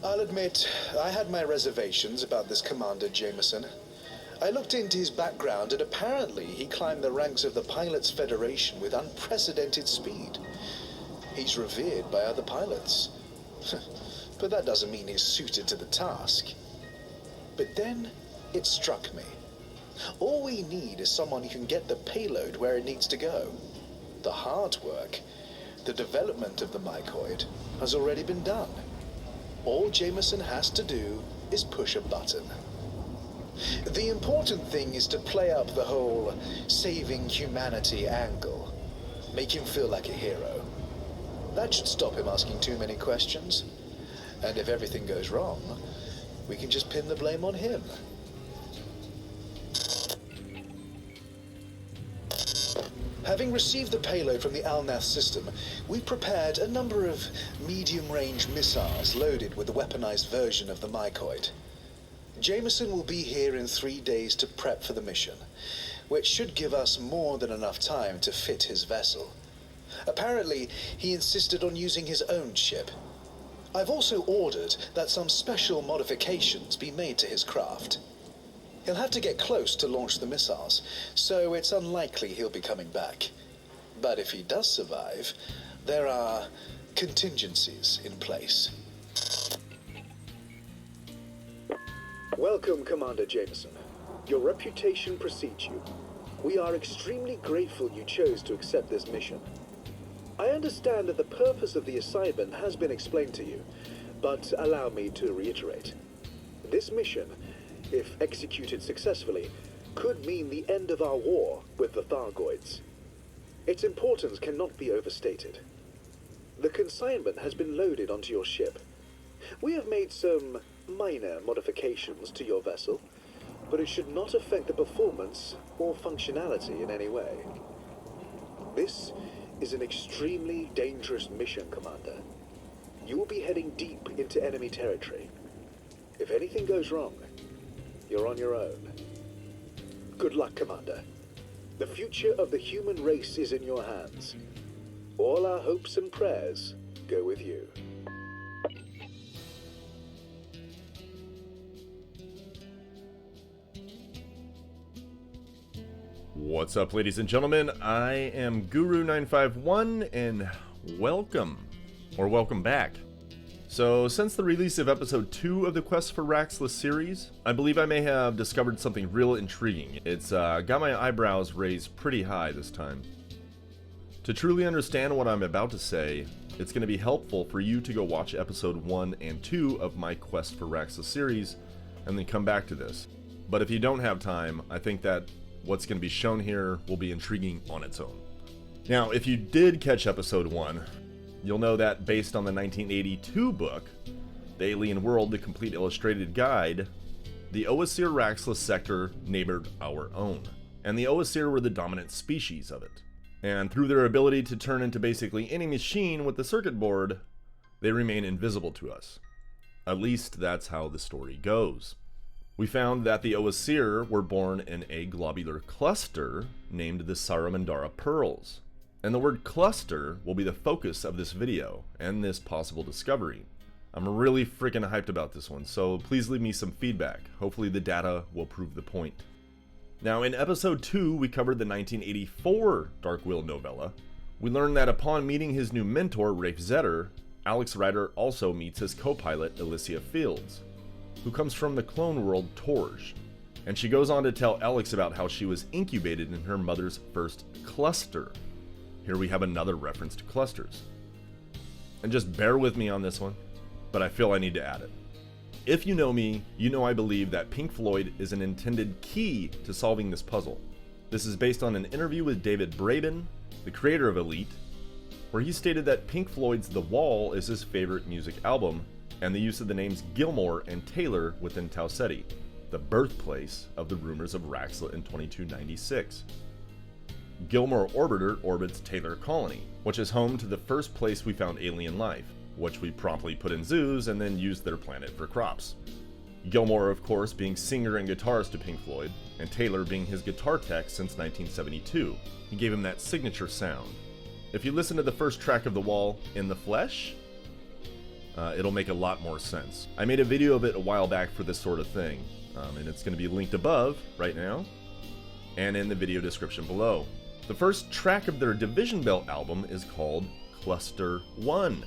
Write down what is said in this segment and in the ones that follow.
I'll admit, I had my reservations about this Commander Jameson. I looked into his background and apparently he climbed the ranks of the Pilots Federation with unprecedented speed. He's revered by other pilots. But that doesn't mean he's suited to the task. But then, it struck me. All we need is someone who can get the payload where it needs to go. The hard work, the development of the mycoid, has already been done. All Jameson has to do is push a button. The important thing is to play up the whole saving humanity angle. Make him feel like a hero. That should stop him asking too many questions. And if everything goes wrong, we can just pin the blame on him. Having received the payload from the Alnath system, we prepared a number of medium-range missiles loaded with the weaponized version of the mycoid. Jameson will be here in 3 days to prep for the mission, which should give us more than enough time to fit his vessel. Apparently, he insisted on using his own ship. I've also ordered that some special modifications be made to his craft. He'll have to get close to launch the missiles, so it's unlikely he'll be coming back. But if he does survive, there are contingencies in place. Welcome, Commander Jameson. Your reputation precedes you. We are extremely grateful you chose to accept this mission. I understand that the purpose of the assignment has been explained to you, but allow me to reiterate. This mission, if executed successfully, could mean the end of our war with the Thargoids. Its importance cannot be overstated. The consignment has been loaded onto your ship. We have made some minor modifications to your vessel, but it should not affect the performance or functionality in any way. This is an extremely dangerous mission, Commander. You will be heading deep into enemy territory. If anything goes wrong, you're on your own. Good luck, Commander. The future of the human race is in your hands. All our hopes and prayers go with you. What's up, ladies and gentlemen? I am Guru951 and welcome back. So, since the release of episode 2 of the Quest for Raxxla series, I believe I may have discovered something real intriguing. It's got my eyebrows raised pretty high this time. To truly understand what I'm about to say, it's going to be helpful for you to go watch episode 1 and 2 of my Quest for Raxxla series, and then come back to this. But if you don't have time, I think that what's going to be shown here will be intriguing on its own. Now, if you did catch episode 1, you'll know that based on the 1982 book, The Alien World, The Complete Illustrated Guide, the Oisir-Raxxla sector neighbored our own, and the Oisir were the dominant species of it. And through their ability to turn into basically any machine with the circuit board, they remain invisible to us. At least that's how the story goes. We found that the Oisir were born in a globular cluster named the Saramandara Pearls. And the word cluster will be the focus of this video and this possible discovery. I'm really freaking hyped about this one, so please leave me some feedback. Hopefully the data will prove the point. Now, in episode 2, we covered the 1984 Dark Will novella. We learned that upon meeting his new mentor, Rafe Zetter, Alex Rider also meets his co-pilot, Elyssia Fields, who comes from the clone world Torge. And she goes on to tell Alex about how she was incubated in her mother's first cluster. Here we have another reference to clusters. And just bear with me on this one, but I feel I need to add it. If you know me, you know I believe that Pink Floyd is an intended key to solving this puzzle. This is based on an interview with David Braben, the creator of Elite, where he stated that Pink Floyd's The Wall is his favorite music album, and the use of the names Gilmore and Taylor within Tau Ceti, the birthplace of the rumors of Raxxla in 2296. Gilmore Orbiter orbits Taylor Colony, which is home to the first place we found alien life, which we promptly put in zoos and then used their planet for crops. Gilmore, of course, being singer and guitarist to Pink Floyd, and Taylor being his guitar tech since 1972. He gave him that signature sound. If you listen to the first track of The Wall, In the Flesh, it'll make a lot more sense. I made a video of it a while back for this sort of thing, and it's going to be linked above right now and in the video description below. The first track of their Division Belt album is called Cluster 1.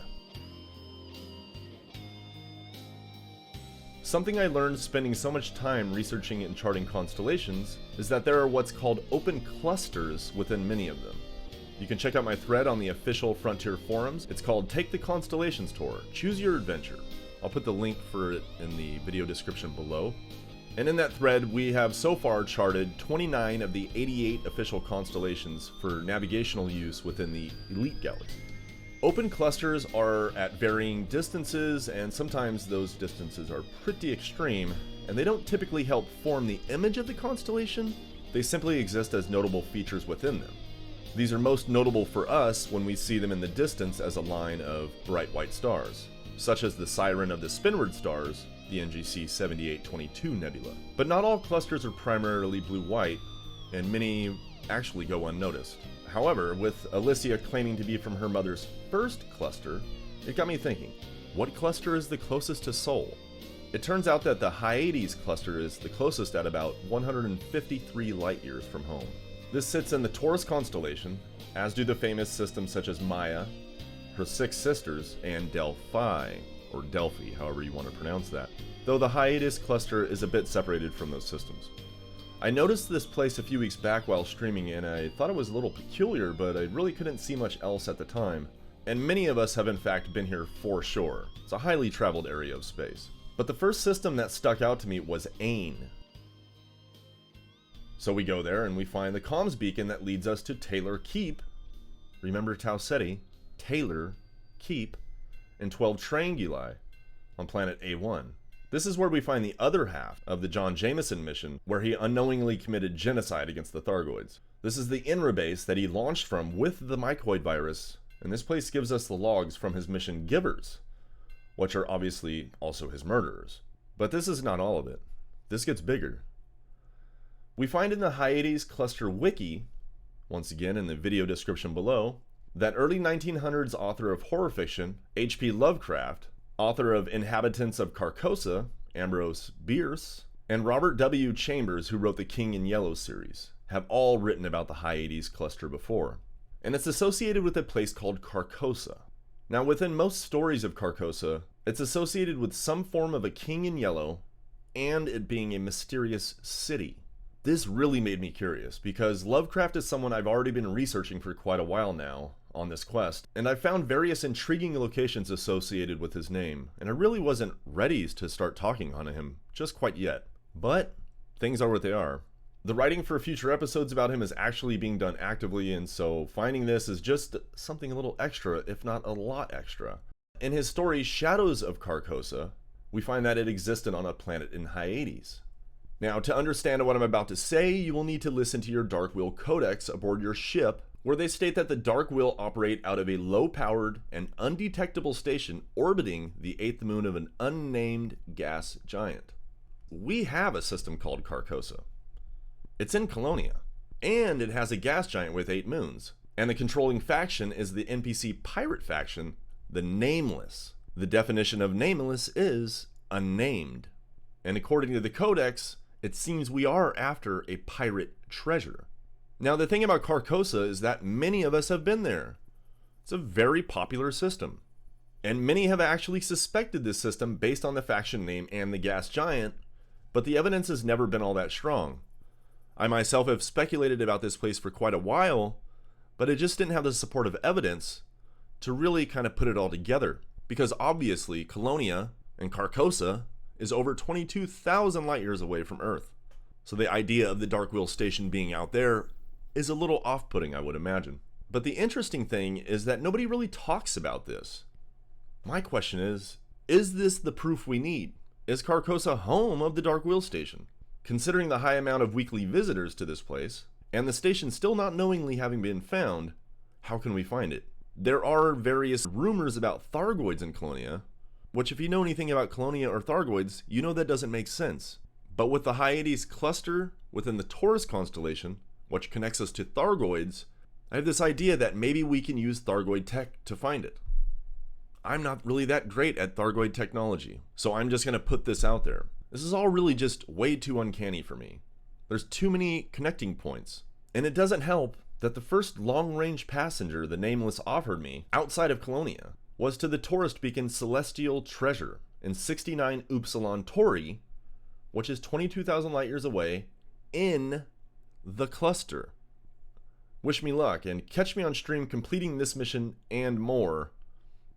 Something I learned spending so much time researching and charting constellations is that there are what's called open clusters within many of them. You can check out my thread on the official Frontier forums. It's called Take the Constellations Tour, Choose Your Adventure. I'll put the link for it in the video description below. And in that thread, we have so far charted 29 of the 88 official constellations for navigational use within the Elite Galaxy. Open clusters are at varying distances, and sometimes those distances are pretty extreme, and they don't typically help form the image of the constellation. They simply exist as notable features within them. These are most notable for us when we see them in the distance as a line of bright white stars, such as the Siren of the Spinward Stars, the NGC 7822 nebula. But not all clusters are primarily blue-white, and many actually go unnoticed. However, with Elyssia claiming to be from her mother's first cluster, it got me thinking, what cluster is the closest to Sol? It turns out that the Hyades cluster is the closest at about 153 light years from home. This sits in the Taurus constellation, as do the famous systems such as Maya, her 6 sisters, and Delphi, or Delphi, however you want to pronounce that, though the Hyades cluster is a bit separated from those systems. I noticed this place a few weeks back while streaming, and I thought it was a little peculiar, but I really couldn't see much else at the time. And many of us have in fact been here for sure. It's a highly traveled area of space. But the first system that stuck out to me was Ain. So we go there and we find the comms beacon that leads us to Taylor Keep. Remember Tau Ceti, Taylor, Keep, and 12 Trianguli on planet A1. This is where we find the other half of the John Jameson mission, where he unknowingly committed genocide against the Thargoids. This is the INRA base that he launched from with the mycoid virus, and this place gives us the logs from his mission Givers, which are obviously also his murderers. But this is not all of it. This gets bigger. We find in the Hyades Cluster Wiki, once again in the video description below, that early 1900s author of horror fiction, H.P. Lovecraft, author of Inhabitants of Carcosa, Ambrose Bierce, and Robert W. Chambers, who wrote the King in Yellow series, have all written about the Hyades cluster before. And it's associated with a place called Carcosa. Now, within most stories of Carcosa, it's associated with some form of a king in yellow, and it being a mysterious city. This really made me curious, because Lovecraft is someone I've already been researching for quite a while now on this quest, and I've found various intriguing locations associated with his name, and I really wasn't ready to start talking on him just quite yet. But things are what they are. The writing for future episodes about him is actually being done actively, and so finding this is just something a little extra, if not a lot extra. In his story Shadows of Carcosa, we find that it existed on a planet in Hyades. Now, to understand what I'm about to say, you will need to listen to your Dark Wheel Codex aboard your ship, where they state that the Dark Wheel operate out of a low-powered and undetectable station orbiting the 8th moon of an unnamed gas giant. We have a system called Carcosa. It's in Colonia, and it has a gas giant with 8 moons, and the controlling faction is the NPC pirate faction, the Nameless. The definition of Nameless is unnamed, and according to the Codex, it seems we are after a pirate treasure. Now, the thing about Carcosa is that many of us have been there. It's a very popular system, and many have actually suspected this system based on the faction name and the gas giant, but the evidence has never been all that strong. I myself have speculated about this place for quite a while, but it just didn't have the support of evidence to really kind of put it all together, because obviously Colonia and Carcosa is over 22,000 light years away from Earth. So the idea of the Dark Wheel station being out there is a little off-putting, I would imagine. But the interesting thing is that nobody really talks about this. My question is this the proof we need? Is Carcosa home of the Dark Wheel station? Considering the high amount of weekly visitors to this place, and the station still not knowingly having been found, how can we find it? There are various rumors about Thargoids in Colonia, which if you know anything about Colonia or Thargoids, you know that doesn't make sense. But with the Hyades cluster within the Taurus constellation, which connects us to Thargoids, I have this idea that maybe we can use Thargoid tech to find it. I'm not really that great at Thargoid technology, so I'm just gonna put this out there. This is all really just way too uncanny for me. There's too many connecting points. And it doesn't help that the first long-range passenger the Nameless offered me, outside of Colonia, was to the tourist beacon Celestial Treasure in 69 Upsilon Tauri, which is 22,000 light years away, in the cluster. Wish me luck, and catch me on stream completing this mission and more.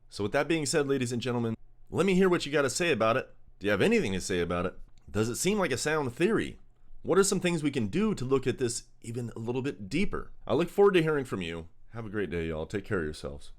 So with that being said, ladies and gentlemen, let me hear what you got to say about it. Do you have anything to say about it? Does it seem like a sound theory? What are some things we can do to look at this even a little bit deeper? I look forward to hearing from you. Have a great day, y'all. Take care of yourselves.